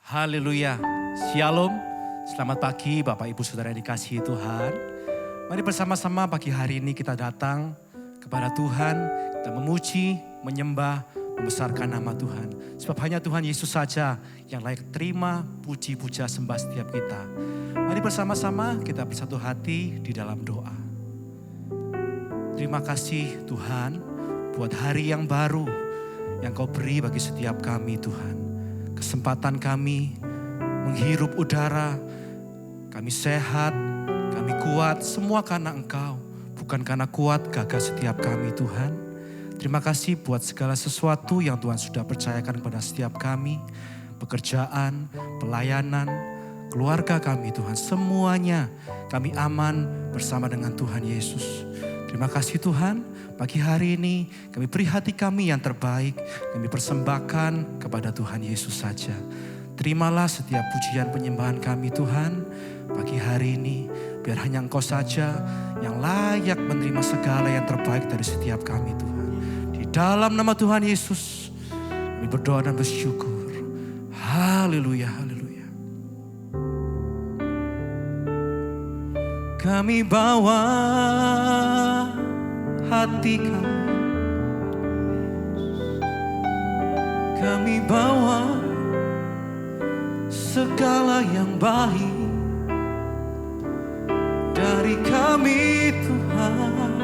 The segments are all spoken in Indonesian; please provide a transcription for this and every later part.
Haleluya, Shalom, selamat pagi Bapak Ibu Saudara yang dikasihi Tuhan. Mari bersama-sama pagi hari ini kita datang kepada Tuhan, kita memuji, menyembah, membesarkan nama Tuhan. Sebab hanya Tuhan Yesus saja yang layak terima puji, puja, sembah setiap kita. Mari bersama-sama kita bersatu hati di dalam doa. Terima kasih Tuhan buat hari yang baru yang Kau beri bagi setiap kami Tuhan. Kesempatan kami menghirup udara, kami sehat, kami kuat, semua karena Engkau. Bukan karena kuat gagah setiap kami Tuhan. Terima kasih buat segala sesuatu yang Tuhan sudah percayakan kepada setiap kami. Pekerjaan, pelayanan, keluarga kami Tuhan. Semuanya kami aman bersama dengan Tuhan Yesus. Terima kasih Tuhan, pagi hari ini kami beri hati kami yang terbaik, kami persembahkan kepada Tuhan Yesus saja. Terimalah setiap pujian penyembahan kami Tuhan, pagi hari ini biar hanya Engkau saja yang layak menerima segala yang terbaik dari setiap kami Tuhan. Di dalam nama Tuhan Yesus, kami berdoa dan bersyukur. Haleluya, haleluya. Kami bawa hati kami bawa segala yang baik dari kami Tuhan,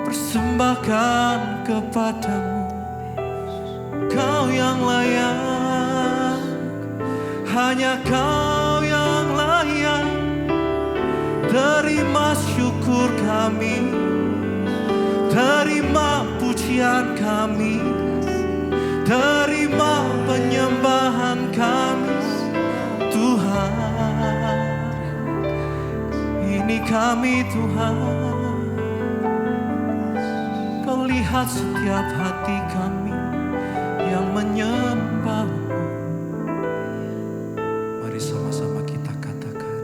persembahkan kepadamu. Kau yang layak, hanya Kau yang layak. Terima syukur kami, terima pujian kami, terima penyembahan kami Tuhan. Ini kami Tuhan, Kau lihat setiap hati kami yang menyembah-Mu. Mari sama-sama kita katakan,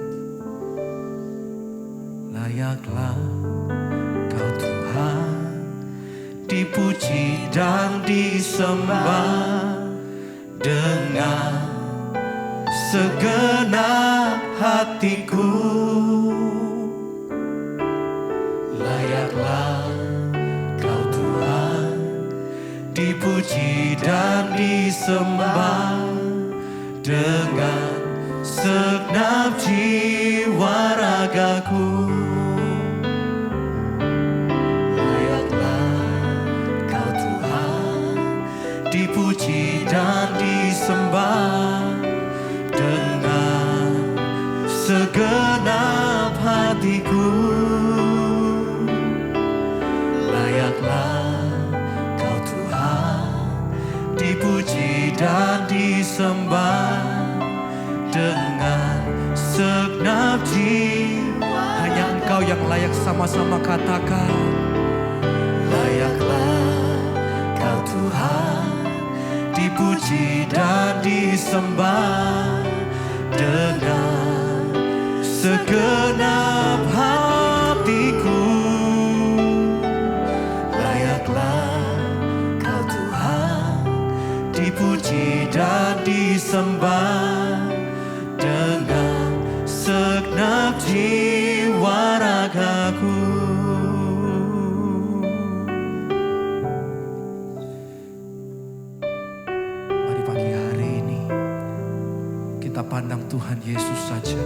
layaklah Kau Tuhan, dipuji dan disembah dengan segenap hatiku. Layaklah Kau Tuhan, dipuji dan disembah dengan segenap jiwa ragaku. Dipuji dan disembah dengan segenap hatiku. Layaklah Kau Tuhan, dipuji dan disembah dengan segenap jiwa. Hanya Engkau yang layak, sama-sama katakan. Layaklah Kau Tuhan, dipuji dan disembah dengan segenap hatiku. Layaklah Kau Tuhan, dipuji dan disembah dengan segenap jiwa ragaku. Pandang Tuhan Yesus saja,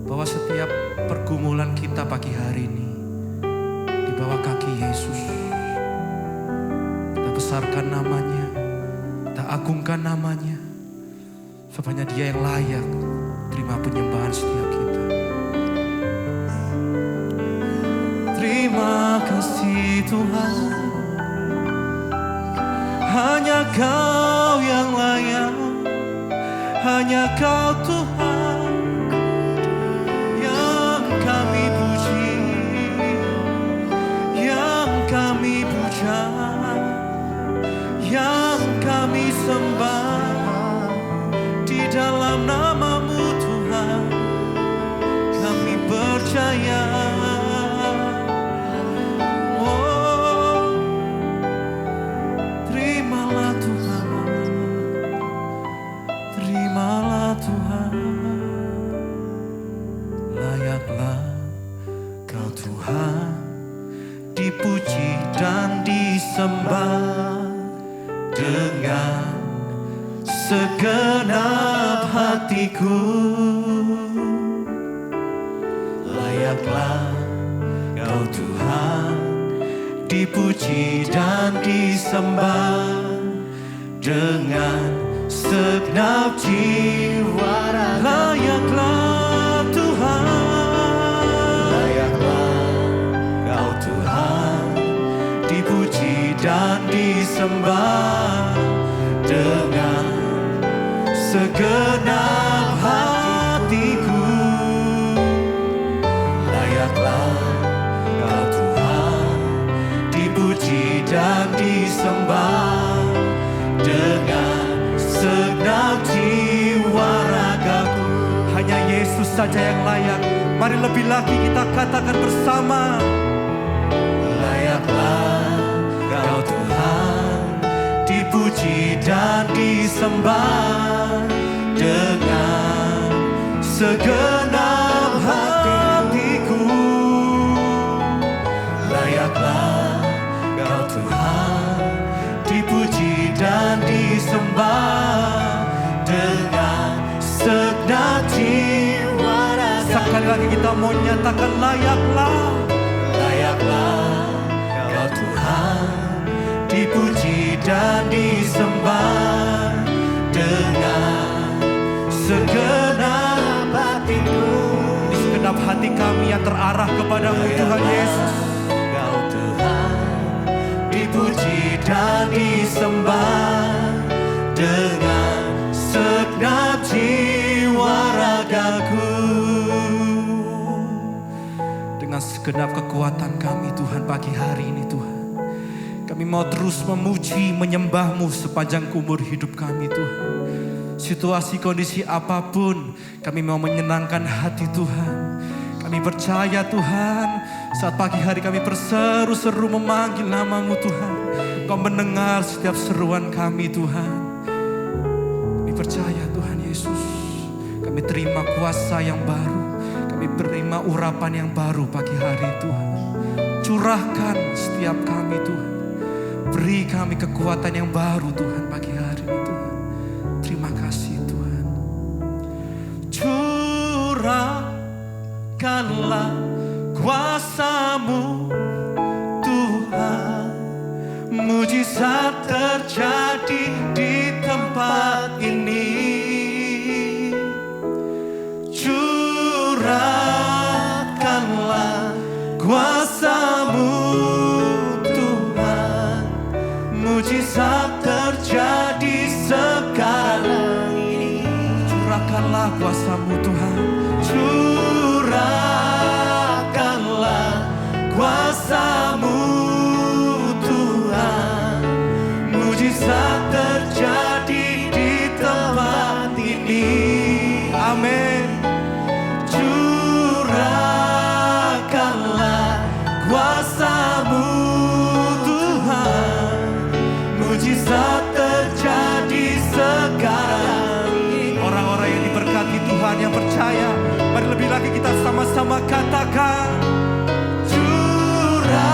bahwa setiap pergumulan kita pagi hari ini di bawah kaki Yesus. Kita besarkan namanya, kita agungkan namanya, sebab hanya Dia yang layak terima penyembahan setiap kita. Terima kasih Tuhan, hanya Kau yang layak. Hanya Kau Tuhan yang kami puji, yang kami puja, yang kami sembah. Di dalam nama-Mu Tuhan kami percaya. Oh, terimalah Tuhan. segenap hatiku. Layaklah Kau Tuhan, dipuji dan disembah dengan segenap jiwa raga. Layaklah Tuhan, layaklah Kau Tuhan, dipuji dan disembah dengan segenap hatiku. Layaklah Kau Tuhan, dipuji dan disembah dengan segenap jiwa ragaku. Hanya Yesus saja yang layak. Mari lebih lagi kita katakan bersama. Layaklah Kau Tuhan, dipuji dan disembah dengan segenap hatiku. Layaklah Kau Tuhan, dipuji dan disembah dengan segenap jiwa raga. Sekali lagi kita mau nyatakan layaklah, layaklah Kau Tuhan, dipuji dan disembah dengan segenap hatiku. Di segenap hati kami yang terarah kepadamu Tuhan Yesus. Kau Tuhan, dipuji dan disembah dengan segenap jiwa ragaku. Dengan segenap kekuatan kami Tuhan pagi hari ini Tuhan, kami mau terus memuji, menyembah-Mu sepanjang umur hidup kami Tuhan. Situasi kondisi apapun, kami mau menyenangkan hati Tuhan. Kami percaya Tuhan, saat pagi hari kami berseru-seru memanggil nama-Mu Tuhan, Kau mendengar setiap seruan kami Tuhan. Kami percaya Tuhan Yesus, kami terima kuasa yang baru, kami terima urapan yang baru pagi hari Tuhan. Curahkan setiap kami Tuhan. Beri kami kekuatan yang baru Tuhan pagi hari ini Tuhan. Terima kasih Tuhan. Curahkanlah kuasa-Mu Tuhan. Mujizat terjadi di tempat ini. Curahkanlah kuasa-Mu Tuhan. Mujizat terjadi sekarang ini. Curahkanlah kuasa-Mu Tuhan. Curahkanlah kuasa-Mu Tuhan. Mujizat terjadi di tempat ini. Amin. Curahkanlah kuasa-Mu Tuhan. Mujizat terjadi sekarang ini. Orang-orang yang diberkati Tuhan yang percaya, mari lebih lagi kita sama-sama katakan. Curahkanlah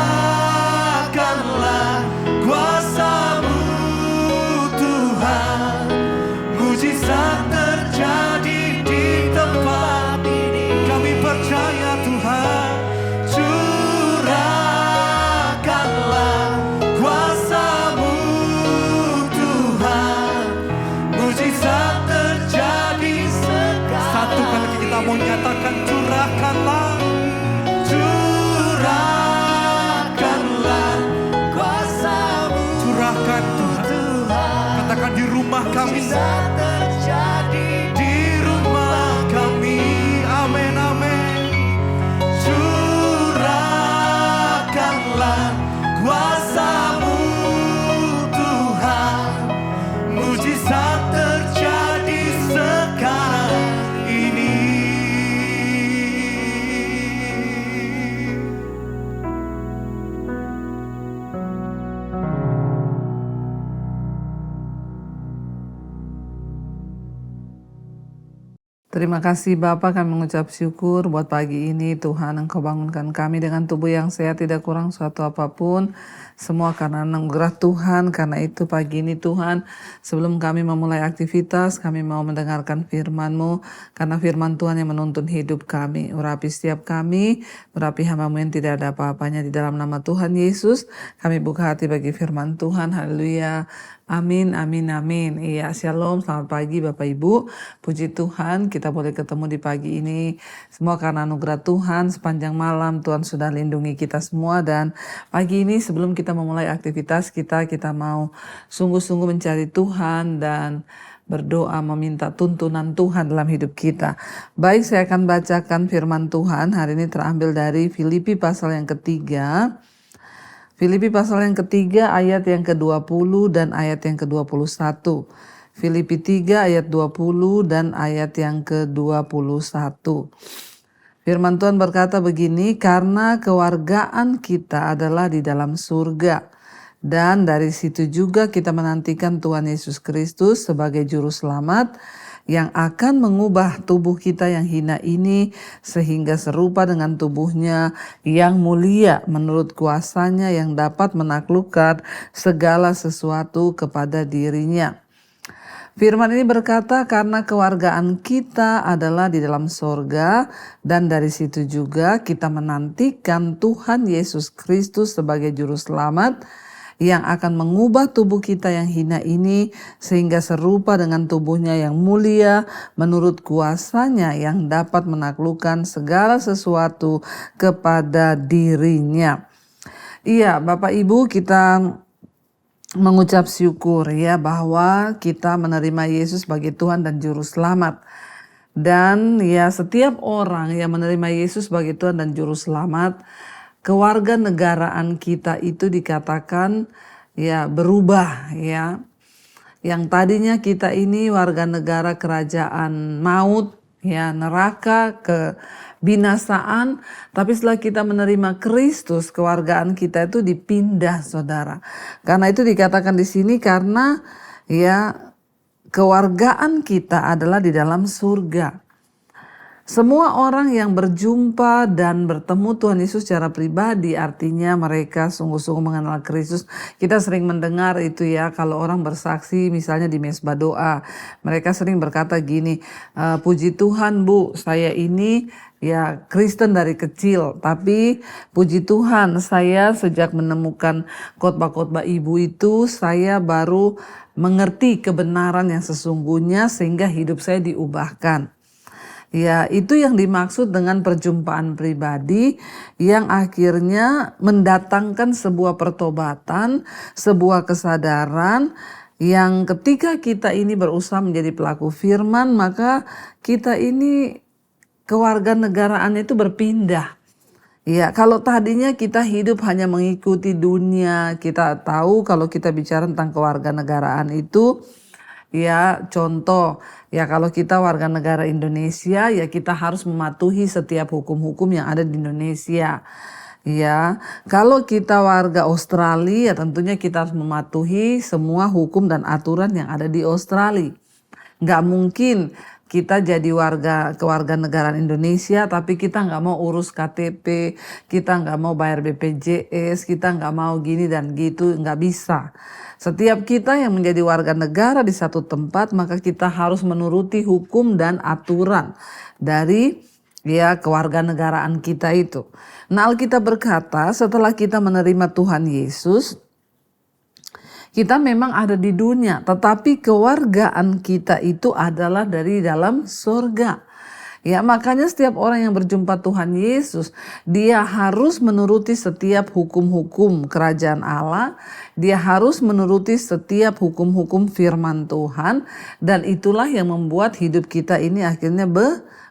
kuasa-Mu Tuhan. Mujizat terjadi di tempat ini. Kami percaya Tuhan. Curahkanlah kuasa-Mu Tuhan. Mujizat terjadi sekarang. Satu kali kita mau nyatakan curahkanlah. Curahkanlah kuasa-Mu. Curahkan Tuhan. Katakan di rumah kami. Terjadi di rumah kami. Amin, amin. Curahkanlah kuasa-Mu Tuhan. Mujizat terjadi sekarang ini. Terima kasih Bapa, kami mengucap syukur buat pagi ini. Tuhan, Engkau bangunkan kami dengan tubuh yang sehat, tidak kurang suatu apapun. Semua karena anugerah Tuhan. Karena itu pagi ini Tuhan, sebelum kami memulai aktivitas, kami mau mendengarkan firman-Mu. Karena firman Tuhan yang menuntun hidup kami. Urapi setiap kami, urapi hamba-Mu yang tidak ada apa-apanya. Di dalam nama Tuhan Yesus, kami buka hati bagi firman Tuhan. Haleluya. Amin, amin, amin. Iya, shalom, selamat pagi Bapak Ibu. Puji Tuhan, kita boleh ketemu di pagi ini. Semua karena anugerah Tuhan, sepanjang malam Tuhan sudah lindungi kita semua. Dan pagi ini sebelum kita memulai aktivitas kita mau sungguh-sungguh mencari Tuhan dan berdoa meminta tuntunan Tuhan dalam hidup kita. Baik, saya akan bacakan firman Tuhan. Hari ini terambil dari Filipi pasal yang ketiga. Filipi pasal yang ketiga ayat yang ke-20 dan ayat yang ke-21. Filipi 3 ayat 20 dan ayat yang ke-21. Firman Tuhan berkata begini, karena kewargaan kita adalah di dalam surga. Dan dari situ juga kita menantikan Tuhan Yesus Kristus sebagai juru selamat yang akan mengubah tubuh kita yang hina ini sehingga serupa dengan tubuhnya yang mulia menurut kuasanya yang dapat menaklukkan segala sesuatu kepada dirinya. Firman ini berkata karena kewargaan kita adalah di dalam sorga dan dari situ juga kita menantikan Tuhan Yesus Kristus sebagai juru selamat yang akan mengubah tubuh kita yang hina ini sehingga serupa dengan tubuhnya yang mulia menurut kuasanya yang dapat menaklukkan segala sesuatu kepada dirinya. Iya, Bapak Ibu, kita mengucap syukur ya bahwa kita menerima Yesus sebagai Tuhan dan Juru Selamat. Dan ya setiap orang yang menerima Yesus sebagai Tuhan dan Juru Selamat, kewarganegaraan kita itu dikatakan ya berubah ya. Yang tadinya kita ini warga negara kerajaan maut ya, neraka, kebinasaan, tapi setelah kita menerima Kristus, kewargaan kita itu dipindah, Saudara. Karena itu dikatakan di sini karena ya kewargaan kita adalah di dalam surga. Semua orang yang berjumpa dan bertemu Tuhan Yesus secara pribadi artinya mereka sungguh-sungguh mengenal Kristus. Kita sering mendengar itu ya, kalau orang bersaksi misalnya di mesbah doa. Mereka sering berkata gini, puji Tuhan Bu, saya ini ya Kristen dari kecil. Tapi puji Tuhan saya sejak menemukan khotbah-khotbah Ibu itu saya baru mengerti kebenaran yang sesungguhnya sehingga hidup saya diubahkan. Ya, itu yang dimaksud dengan perjumpaan pribadi yang akhirnya mendatangkan sebuah pertobatan, sebuah kesadaran yang ketika kita ini berusaha menjadi pelaku firman, maka kita ini kewarganegaraan itu berpindah. Ya, kalau tadinya kita hidup hanya mengikuti dunia, kita tahu kalau kita bicara tentang kewarganegaraan itu ya contoh, ya kalau kita warga negara Indonesia ya kita harus mematuhi setiap hukum-hukum yang ada di Indonesia. Ya, kalau kita warga Australia ya tentunya kita harus mematuhi semua hukum dan aturan yang ada di Australia. Nggak mungkin kita jadi kewarganegaraan Indonesia tapi kita nggak mau urus KTP, kita nggak mau bayar BPJS, kita nggak mau gini dan gitu, nggak bisa. Setiap kita yang menjadi warga negara di satu tempat, maka kita harus menuruti hukum dan aturan dari ya kewarganegaraan kita itu. Nah, Alkitab berkata setelah kita menerima Tuhan Yesus, kita memang ada di dunia, tetapi kewargaan kita itu adalah dari dalam surga. Ya, makanya setiap orang yang berjumpa Tuhan Yesus, dia harus menuruti setiap hukum-hukum kerajaan Allah, dia harus menuruti setiap hukum-hukum firman Tuhan, dan itulah yang membuat hidup kita ini akhirnya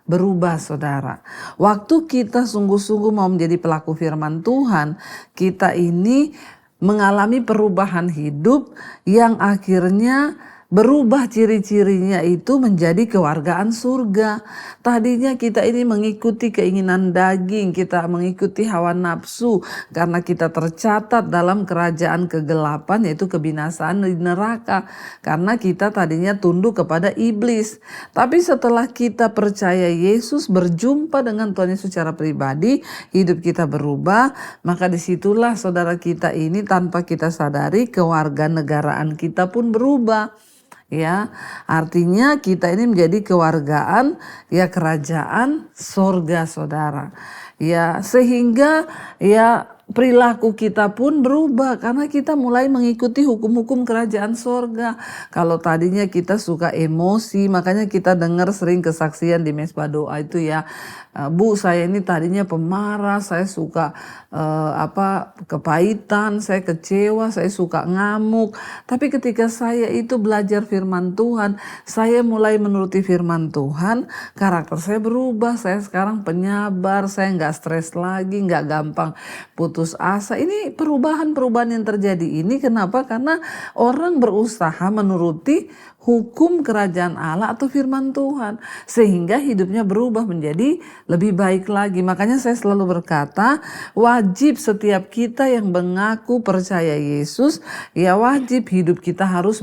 berubah, Saudara. Waktu kita sungguh-sungguh mau menjadi pelaku firman Tuhan, kita ini mengalami perubahan hidup yang akhirnya berubah ciri-cirinya itu menjadi kewargaan surga. Tadinya kita ini mengikuti keinginan daging, kita mengikuti hawa nafsu karena kita tercatat dalam kerajaan kegelapan yaitu kebinasaan di neraka. Karena kita tadinya tunduk kepada iblis. Tapi setelah kita percaya Yesus, berjumpa dengan Tuhan Yesus secara pribadi, hidup kita berubah, maka disitulah saudara kita ini tanpa kita sadari kewarganegaraan kita pun berubah. Ya, artinya kita ini menjadi kewargaan ya kerajaan sorga saudara. Ya, sehingga ya perilaku kita pun berubah karena kita mulai mengikuti hukum-hukum kerajaan sorga. Kalau tadinya kita suka emosi, makanya kita dengar sering kesaksian di mesbah doa itu ya, Bu, saya ini tadinya pemarah, saya suka kepahitan, saya kecewa, saya suka ngamuk. Tapi ketika saya itu belajar firman Tuhan, saya mulai menuruti firman Tuhan, karakter saya berubah. Saya sekarang penyabar, saya nggak stres lagi, nggak gampang putus asa. Ini perubahan-perubahan yang terjadi ini kenapa? Karena orang berusaha menuruti hukum kerajaan Allah atau firman Tuhan. Sehingga hidupnya berubah menjadi lebih baik lagi. Makanya saya selalu berkata, wajib setiap kita yang mengaku percaya Yesus, ya wajib hidup kita harus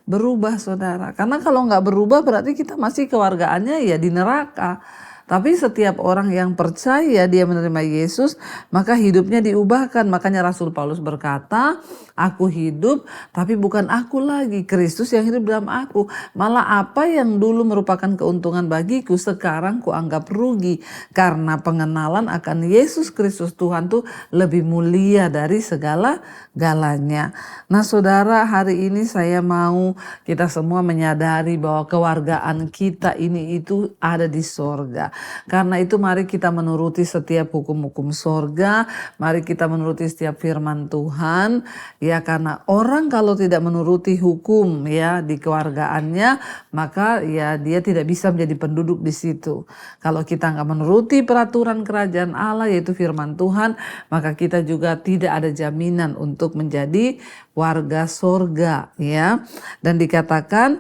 berubah saudara. Karena kalau nggak berubah berarti kita masih kewargaannya ya di neraka. Tapi setiap orang yang percaya dia menerima Yesus, maka hidupnya diubahkan. Makanya Rasul Paulus berkata, aku hidup tapi bukan aku lagi, Kristus yang hidup dalam aku. Malah apa yang dulu merupakan keuntungan bagiku, sekarang kuanggap rugi. Karena pengenalan akan Yesus Kristus Tuhan tuh lebih mulia dari segala-galanya. Nah saudara, hari ini saya mau kita semua menyadari bahwa kewargaan kita ini itu ada di sorga. Karena itu mari kita menuruti setiap hukum-hukum sorga, mari kita menuruti setiap firman Tuhan, ya karena orang kalau tidak menuruti hukum ya di kewargaannya, maka ya dia tidak bisa menjadi penduduk di situ. Kalau kita nggak menuruti peraturan kerajaan Allah yaitu firman Tuhan, maka kita juga tidak ada jaminan untuk menjadi warga sorga ya. Dan dikatakan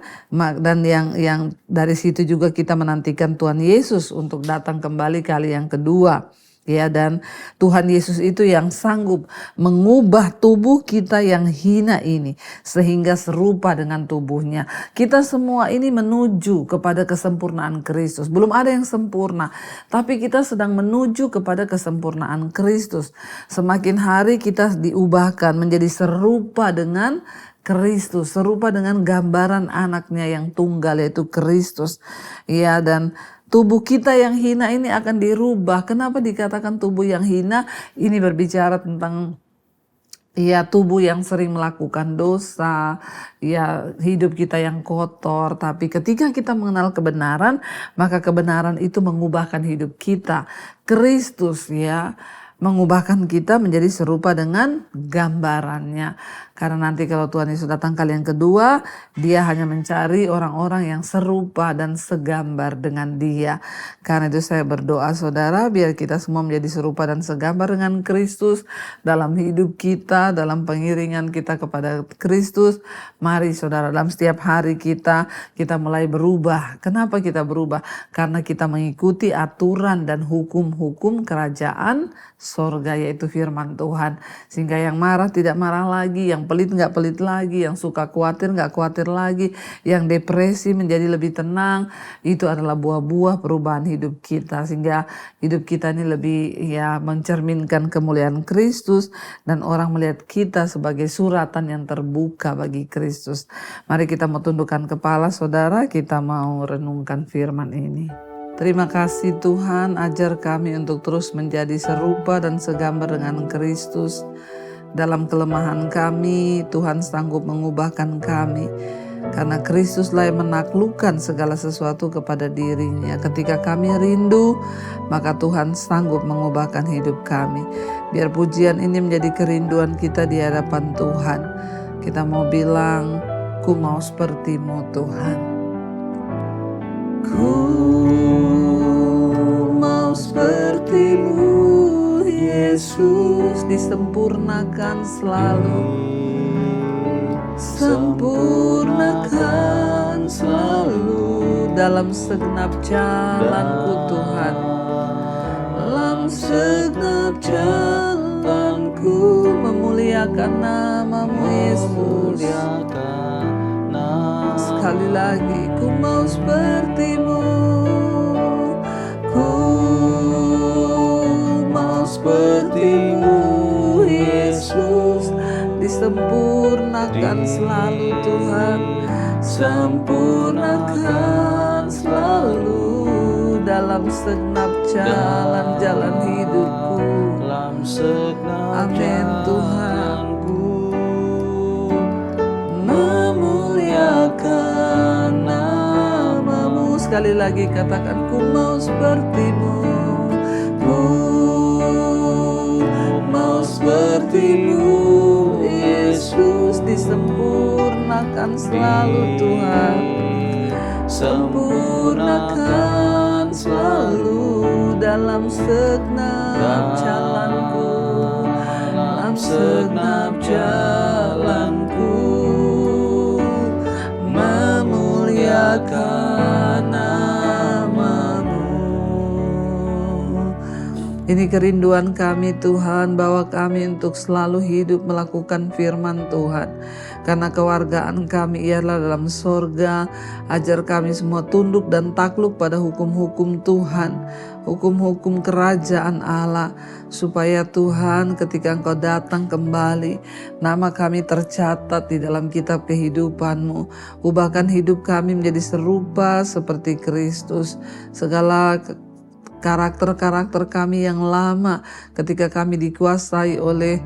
dan yang dari situ juga kita menantikan Tuhan Yesus untuk datang kembali kali yang kedua. Ya, dan Tuhan Yesus itu yang sanggup mengubah tubuh kita yang hina ini sehingga serupa dengan tubuhnya. Kita semua ini menuju kepada kesempurnaan Kristus. Belum ada yang sempurna, tapi kita sedang menuju kepada kesempurnaan Kristus. Semakin hari kita diubahkan menjadi serupa dengan Kristus, serupa dengan gambaran anaknya yang tunggal yaitu Kristus. Ya, dan tubuh kita yang hina ini akan dirubah. Kenapa dikatakan tubuh yang hina? Ini berbicara tentang ya tubuh yang sering melakukan dosa, ya hidup kita yang kotor. Tapi ketika kita mengenal kebenaran, maka kebenaran itu mengubahkan hidup kita. Kristus ya mengubahkan kita menjadi serupa dengan gambarannya. Karena nanti kalau Tuhan Yesus datang kali yang kedua, dia hanya mencari orang-orang yang serupa dan segambar dengan dia. Karena itu saya berdoa saudara, biar kita semua menjadi serupa dan segambar dengan Kristus dalam hidup kita, dalam pengiringan kita kepada Kristus. Mari saudara, dalam setiap hari kita mulai berubah. Kenapa kita berubah? Karena kita mengikuti aturan dan hukum-hukum kerajaan sorga yaitu firman Tuhan. Sehingga yang marah tidak marah lagi, yang pelit nggak pelit lagi, yang suka khawatir nggak khawatir lagi, yang depresi menjadi lebih tenang. Itu adalah buah-buah perubahan hidup kita, sehingga hidup kita ini lebih ya mencerminkan kemuliaan Kristus dan orang melihat kita sebagai suratan yang terbuka bagi Kristus. Mari kita mau tundukkan kepala saudara, kita mau renungkan firman ini. Terima kasih Tuhan, ajar kami untuk terus menjadi serupa dan segambar dengan Kristus. Dalam kelemahan kami, Tuhan sanggup mengubahkan kami. Karena Kristuslah yang menaklukkan segala sesuatu kepada dirinya. Ketika kami rindu, maka Tuhan sanggup mengubahkan hidup kami. Biar pujian ini menjadi kerinduan kita di hadapan Tuhan. Kita mau bilang, ku mau seperti-Mu Tuhan. Ku mau seperti-Mu Yesus, disempurnakan selalu, sempurnakan dalam segenap jalanku Tuhan. Dalam segenap jalanku memuliakan nama-Mu Yesus. Sekali lagi, ku mau seperti-Mu, ku mau seperti-Mu Yesus. Disempurnakan selalu Tuhan, sempurnakan selalu dalam segenap jalan-jalan hidupku. Amin Tuhan. Memuliakan nama-Mu. Sekali lagi katakan, ku mau seperti-Mu, ku mau seperti-Mu Yesus. Disempurnakan selalu Tuhan, sempurnakan selalu dalam segenap jalanku, dalam segenap jalanku memuliakan nama-Mu. Ini kerinduan kami Tuhan, bahwa kami untuk selalu hidup melakukan firman Tuhan. Karena kewargaan kami ialah dalam sorga. Ajar kami semua tunduk dan takluk pada hukum-hukum Tuhan, hukum-hukum kerajaan Allah, supaya Tuhan ketika Engkau datang kembali, nama kami tercatat di dalam kitab kehidupan-Mu. Ubahkan hidup kami menjadi serupa seperti Kristus. Segala karakter-karakter kami yang lama ketika kami dikuasai oleh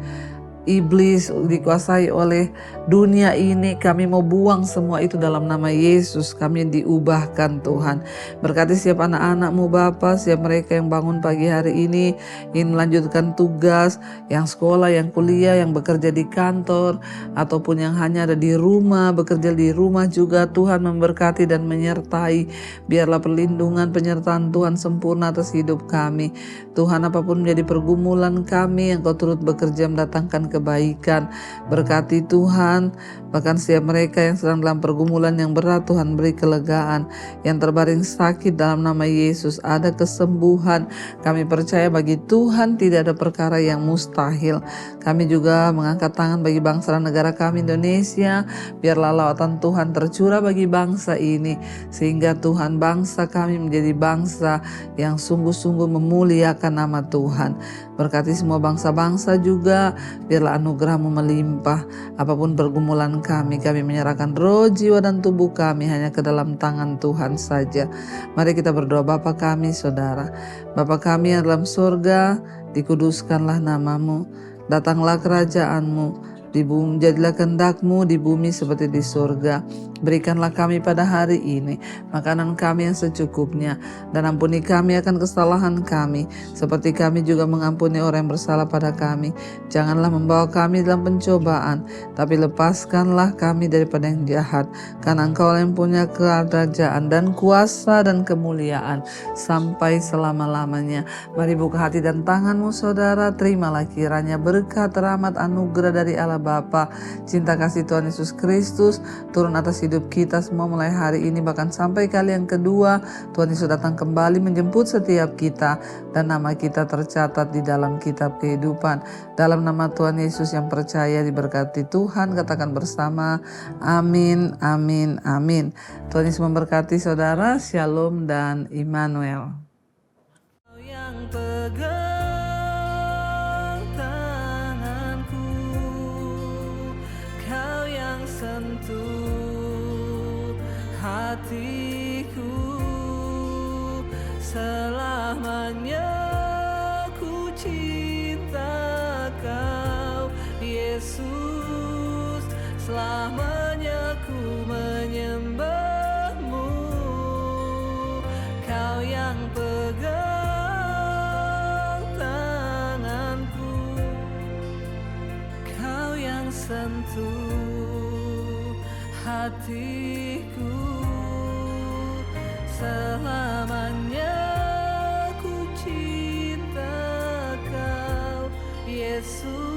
iblis, dikuasai oleh dunia ini, kami mau buang semua itu dalam nama Yesus. Kami diubahkan Tuhan. Berkati setiap anak-anak-Mu Bapa, setiap mereka yang bangun pagi hari ini ingin melanjutkan tugas, yang sekolah, yang kuliah, yang bekerja di kantor, ataupun yang hanya ada di rumah, bekerja di rumah juga. Tuhan memberkati dan menyertai. Biarlah perlindungan penyertaan Tuhan sempurna atas hidup kami. Tuhan, apapun menjadi pergumulan kami, Engkau turut bekerja mendatangkan kebaikan. Berkati Tuhan, bahkan setiap mereka yang sedang dalam pergumulan yang berat, Tuhan beri kelegaan. Yang terbaring sakit, dalam nama Yesus ada kesembuhan. Kami percaya bagi Tuhan tidak ada perkara yang mustahil. Kami juga mengangkat tangan bagi bangsa dan negara kami Indonesia. Biarlah lawatan Tuhan tercurah bagi bangsa ini, sehingga Tuhan bangsa kami menjadi bangsa yang sungguh-sungguh memuliakan nama Tuhan. Berkati semua bangsa-bangsa juga, biarlah anugerah-Mu melimpah. Apapun pergumulan kami menyerahkan roh, jiwa, dan tubuh kami hanya ke dalam tangan Tuhan saja. Mari kita berdoa. Bapa kami, Saudara, Bapa kami yang dalam surga, dikuduskanlah nama-Mu, datanglah kerajaan-Mu, di bumi, jadilah kehendak-Mu di bumi seperti di surga. Berikanlah kami pada hari ini makanan kami yang secukupnya, dan ampuni kami akan kesalahan kami, seperti kami juga mengampuni orang yang bersalah pada kami. Janganlah membawa kami dalam pencobaan, tapi lepaskanlah kami daripada yang jahat. Karena Engkau yang punya kerajaan dan kuasa dan kemuliaan sampai selama-lamanya. Mari buka hati dan tangan-Mu Saudara, terimalah kiranya berkat, rahmat, anugerah dari Allah Bapa, cinta kasih Tuhan Yesus Kristus turun atas hidup kita semua mulai hari ini, bahkan sampai kali yang kedua Tuhan Yesus datang kembali menjemput setiap kita, dan nama kita tercatat di dalam kitab kehidupan. Dalam nama Tuhan Yesus yang percaya diberkati Tuhan, katakan bersama amin, amin, amin. Tuhan Yesus memberkati saudara. Shalom dan Immanuel. Yang pegang tanganku, Kau yang sentuh hatiku, selamanya ku cinta Kau Yesus, selamanya ku menyembah-Mu. Kau yang pegang tanganku, Kau yang sentuh hatiku, selamanya ku cinta Kau Yesus.